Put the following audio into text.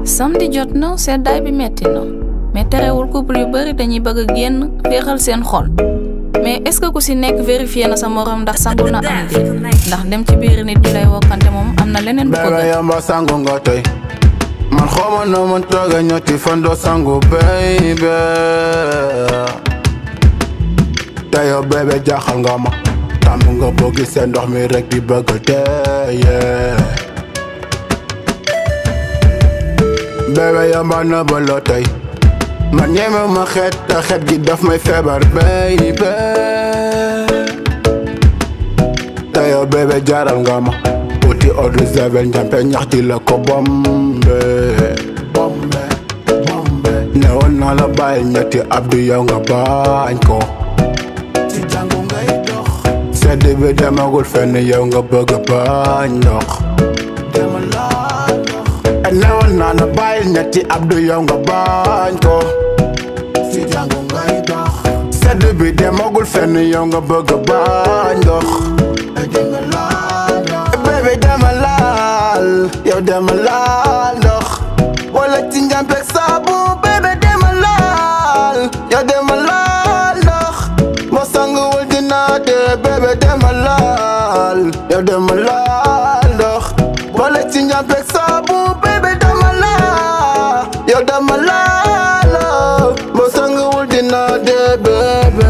samedi jot na seddaay bi metti na mais terewul couple yu bari dañuy bëgg génn féexal seen xol mais est-ce que ku si nekk vérifier na sa morom ndax sangu na am déet ndax dem ci biir nit ñi lay wokkante moom am na leneen bu ko gën yamba sangu nga tey man xawma no man tooga ñotti fando sangu baby tayo bébé jaaxal nga ma tàmm nga boo gisee ndox mi rek di bëgg teye bébé yamba na ba loo tey man ñeme ma xeet te xeet gi daf may feebar baby tayo bébé jaaral nga ma uti eau de javel njampe ñax di la ko bombe ne woon naa la bàyyi ñetti abdu yow nga bañ ko ci jàngu ngay dox sedd bi demagul fenn yow nga bëgg bañ ndox dema laa ndox ne woon naa la bàyyi ñetti abdu yow nga bañ ko ci jàngu ngay dox sedd bi demagul fenn yow nga bëgg bañ ndox dema laal yow dema laal ndox wala ci njàmpeeg saabu bébé dema laal yow dema laal ndox moo sanguwul dinaa dee bébé dema laal yow dema laal ndox wala ci njàmpeeg saabu bébé dema laal yow dema laal moo sanguwul dinaa dee bébé